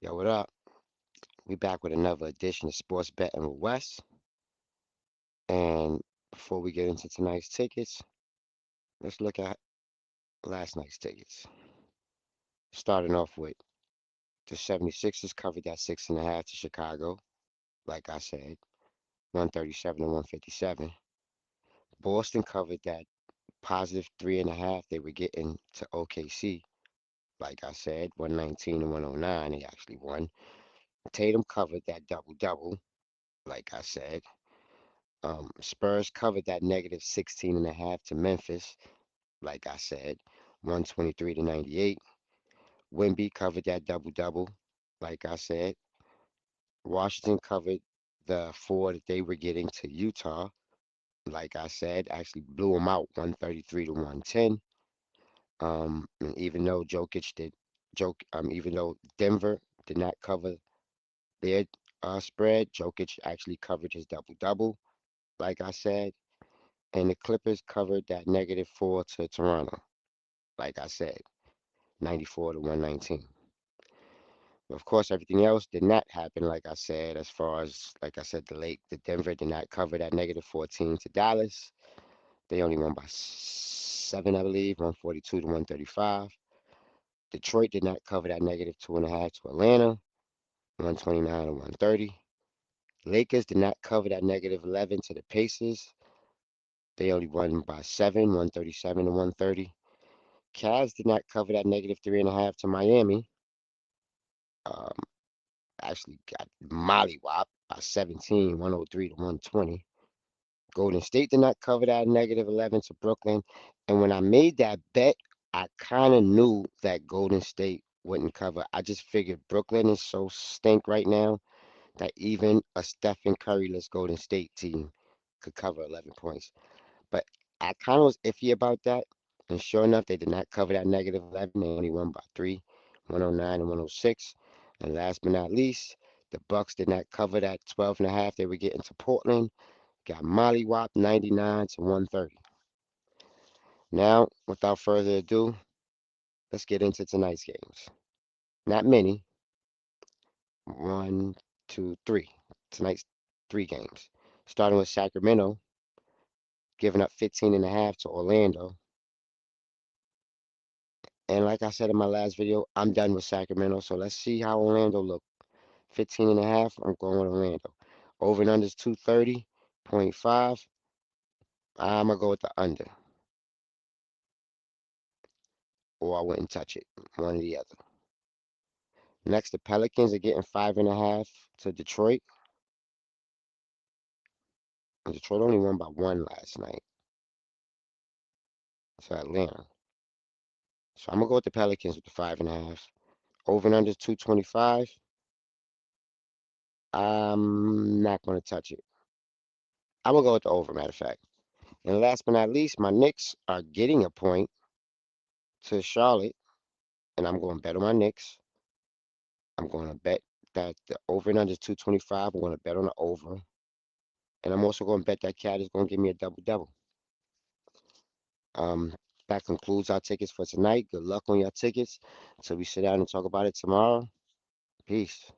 Yo, what up? We back with another edition of Sports Betting with Wes. And before we get into tonight's tickets, let's look at last night's tickets. Starting off with the 76ers covered that 6.5 to Chicago, like I said, 137 and 157. Boston covered that positive 3.5 they were getting to OKC, like I said, 119 and 109. They actually won. Tatum covered that double double, like I said. Spurs covered that negative 16.5 to Memphis, like I said, 123 to 98. Wemby covered that double double, like I said. Washington covered the 4 that they were getting to Utah, like I said, actually blew them out 133 to 110. And even though even though Denver did not cover their spread, Jokic actually covered his double double, like I said. And the Clippers covered that -4 to Toronto, like I said, 94 to 119. Of course, everything else did not happen, like I said, as far as, like I said, the Denver did not cover that -14 to Dallas. They only won by 7, I believe, 142 to 135. Detroit did not cover that -2.5 to Atlanta, 129 to 130. Lakers did not cover that -11 to the Pacers. They only won by 7, 137 to 130. Cavs did not cover that -3.5 to Miami. Um, actually got mollywopped by 17, 103 to 120. Golden State did not cover that -11 to Brooklyn. And when I made that bet, I kind of knew that Golden State wouldn't cover. I just figured Brooklyn is so stink right now that even a Stephen Curry-less Golden State team could cover 11 points. But I kind of was iffy about that. And sure enough, they did not cover that -11. They only won by 3, 109 and 106. And last but not least, the Bucks did not cover that 12.5 they were getting to Portland. Got mollywopped 99 to 130. Now, without further ado, let's get into tonight's games. Not many. One, two, three. Tonight's 3 games. Starting with Sacramento, giving up 15.5 to Orlando. And like I said in my last video, I'm done with Sacramento. So let's see how Orlando look. 15.5, I'm going with Orlando. Over and under is 230.5. I'm going to go with the under. Or I wouldn't touch it. One or the other. Next, the Pelicans are getting 5.5 to Detroit. And Detroit only won by 1 last night. So Atlanta. So I'm going to go with the Pelicans with the 5.5. Over and under is 225. I'm not going to touch it. I'm going to go with the over, matter of fact. And last but not least, my Knicks are getting a point to Charlotte, and I'm going to bet on my Knicks. I'm going to bet that the over and under is 225. I'm going to bet on the over. And I'm also going to bet that Cat is going to give me a double double. Um, that concludes our tickets for tonight. Good luck on your tickets until we sit down and talk about it tomorrow. Peace.